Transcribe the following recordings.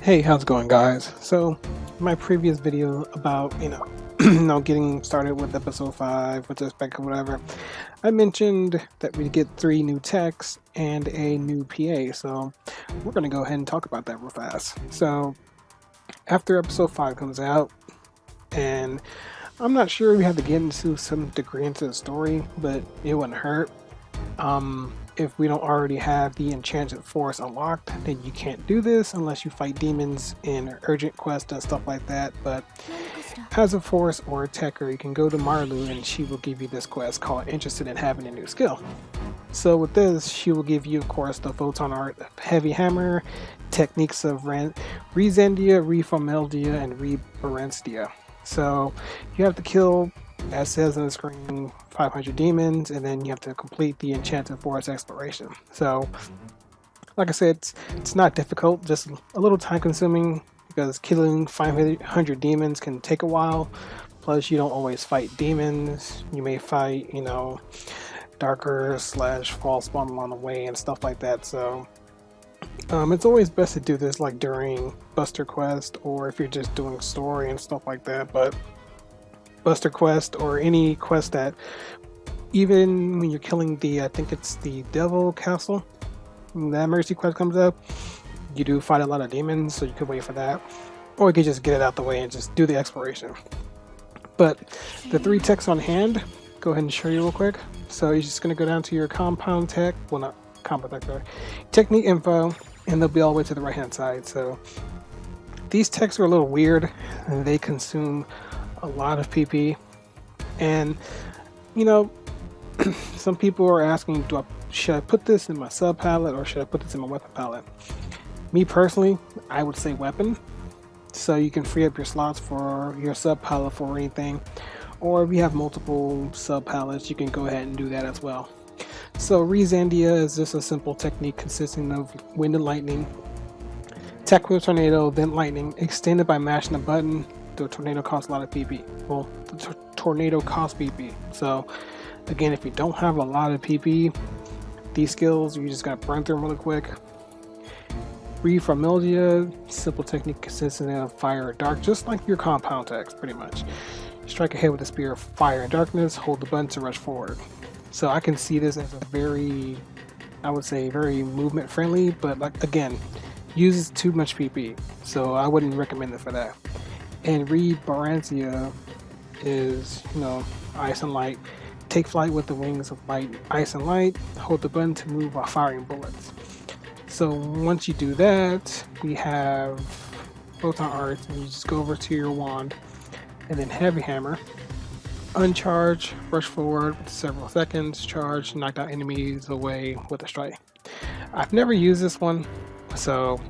Hey, how's it going, guys? So, my previous video about, getting started with episode 5, with the spec or whatever, I mentioned that we get 3 new techs and a new PA, so we're going to go ahead and talk about that real fast. So, after episode 5 comes out, and I'm not sure we have to get into some degree into the story, but it wouldn't hurt. If we don't already have the enchanted forest unlocked, then you can't do this unless you fight demons in urgent quests and stuff like that. But as a forest or a techer, you can go to Marlu and she will give you this quest called Interested in Having a New Skill. So with this, she will give you, of course, the photon art of Heavy Hammer, techniques of Rezendia, Reformeldia, and Rebarentia. So you have to kill, as says on the screen, 500 demons, and then you have to complete the Enchanted Forest exploration. So, like I said, it's not difficult, just a little time consuming because killing 500 demons can take a while. Plus, you don't always fight demons. You may fight, darker / false spawn along the way and stuff like that. So, it's always best to do this like during Buster Quest or if you're just doing story and stuff like that. But Buster Quest or any quest that, even when you're killing the, I think it's the Devil Castle, when that Mercy quest comes up, you do fight a lot of demons, so you could wait for that. Or you could just get it out the way and just do the exploration. But the 3 techs on hand, go ahead and show you real quick. So you're just going to go down to your compound tech, well not compound tech, sorry, technique info, and they'll be all the way to the right hand side. So these techs are a little weird, and they consume a lot of PP, and some people are asking, should I put this in my sub palette or should I put this in my weapon palette? Me personally, I would say weapon, so you can free up your slots for your sub palette for anything, or if you have multiple sub palettes, you can go ahead and do that as well. So Rezendia is just a simple technique consisting of wind and lightning, attack with a tornado, then lightning, extended by mashing a button. The tornado costs a lot of PP. Well, the tornado costs PP. So, again, if you don't have a lot of PP, these skills, you just gotta burn through them really quick. Reformeldia, simple technique consisting of fire or dark, just like your compound techs, pretty much. Strike ahead with a spear of fire and darkness, hold the button to rush forward. So I can see this as a very, I would say, very movement friendly, but like again, uses too much PP, so I wouldn't recommend it for that. And Rebarentia is, ice and light. Take flight with the wings of light, ice and light. Hold the button to move while firing bullets. So once you do that, we have photon art, and you just go over to your wand, and then Heavy Hammer. Uncharge, rush forward with several seconds, charge, knock out enemies away with a strike. I've never used this one, so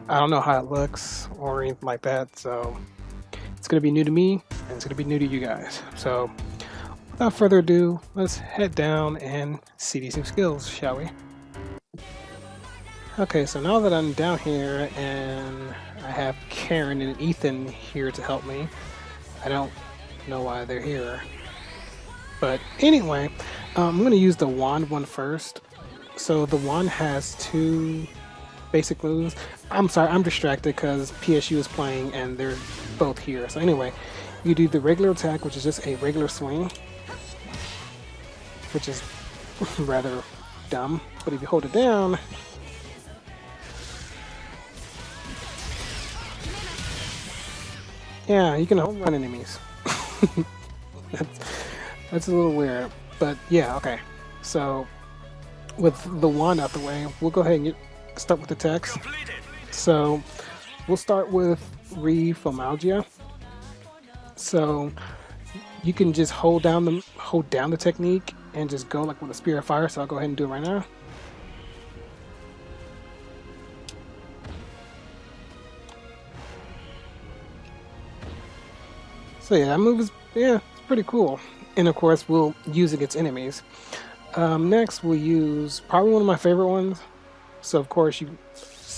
I don't know how it looks or anything like that, so it's going to be new to me, and it's going to be new to you guys. So, without further ado, let's head down and see these new skills, shall we? Okay, so now that I'm down here, and I have Karen and Ethan here to help me, I don't know why they're here. But anyway, I'm going to use the wand one first. So the wand has 2 basic moves. I'm sorry, I'm distracted because PSU is playing and they're both here. So anyway, you do the regular attack, which is just a regular swing, which is rather dumb. But if you hold it down, yeah, you can home run enemies. that's a little weird, but yeah, okay. So with the wand out the way, we'll go ahead and start with the text. So we'll start with Reformeldia. So you can just hold down the technique and just go like with a spear of fire. So I'll go ahead and do it right now. So yeah, that move is it's pretty cool. And of course, we'll use against enemies. Next, we'll use probably one of my favorite ones. So of course, you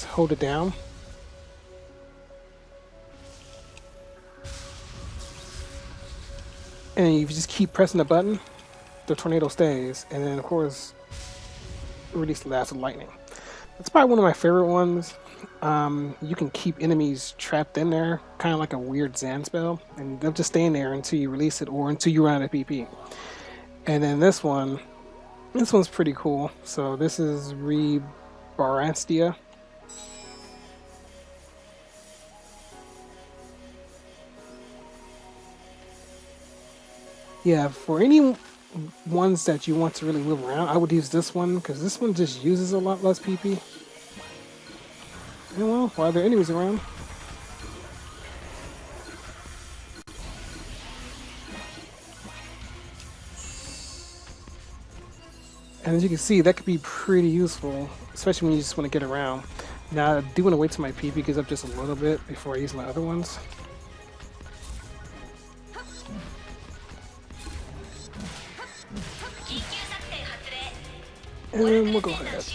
hold it down. And you just keep pressing the button, the tornado stays. And then of course, release the blast of lightning. That's probably one of my favorite ones. you can keep enemies trapped in there, kind of like a weird Zan spell, and they'll just stay in there until you release it or until you run out of PP. And then this one's pretty cool. So this is Amduskia. Yeah, for any ones that you want to really move around, I would use this one because this one just uses a lot less PP. And well, while there are enemies around. And as you can see, that could be pretty useful, especially when you just want to get around. Now, I do want to wait till my PP gets up just a little bit before I use my other ones. And we'll go ahead.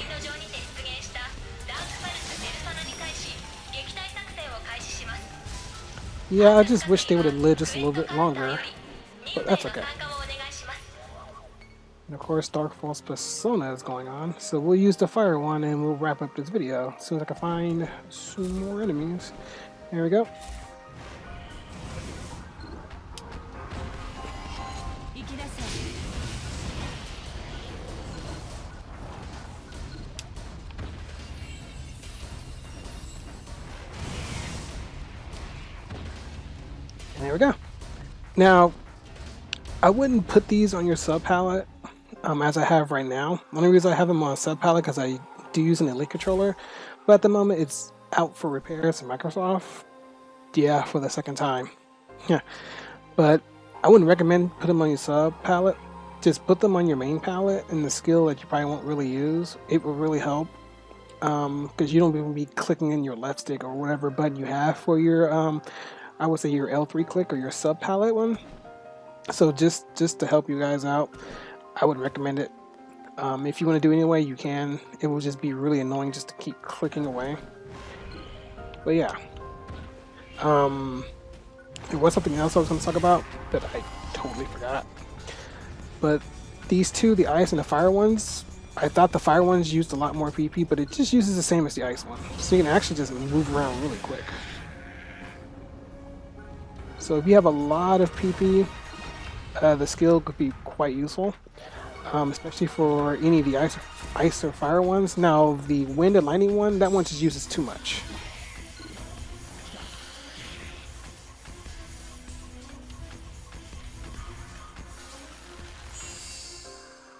Yeah, I just wish they would have lived just a little bit longer, but that's okay. And of course, Dark Falls Persona is going on, so we'll use the fire one and we'll wrap up this video as soon as I can find some more enemies. There we go. And there we go. Now, I wouldn't put these on your sub palette as I have right now. The only reason I have them on sub palette because I do use an Elite controller, but at the moment it's out for repairs in Microsoft. Yeah, for the second time. Yeah, but I wouldn't recommend put them on your sub palette. Just put them on your main palette and the skill that you probably won't really use. It will really help because you don't even be clicking in your left stick or whatever button you have for your I would say your L3 click or your sub palette one. So just to help you guys out, I would recommend it. If you want to do it anyway, you can. It will just be really annoying just to keep clicking away. But yeah, there was something else I was going to talk about that I totally forgot. But these two, the ice and the fire ones, I thought the fire ones used a lot more PP, but it just uses the same as the ice one. So you can actually just move around really quick. So if you have a lot of PP, the skill could be quite useful, especially for any of the ice or fire ones. Now the wind and lightning one, that one just uses too much.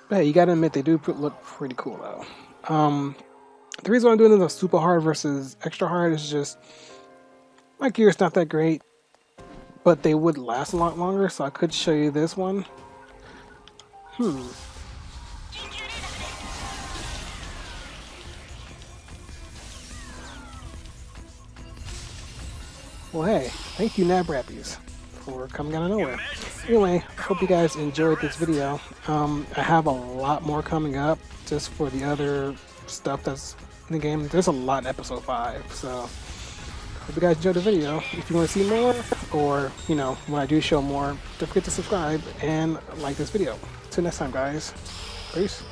But hey, you gotta admit they do look pretty cool though. The reason I'm doing this on super hard versus extra hard is just my gear's not that great. But they would last a lot longer, so I could show you this one. Well, hey, thank you, Nabrappies, for coming out of nowhere. Anyway, I hope you guys enjoyed this video. I have a lot more coming up just for the other stuff that's in the game. There's a lot in episode 5, so hope you guys enjoyed the video. If you want to see more, or, you know, when I do show more, don't forget to subscribe and like this video. Till next time, guys. Peace.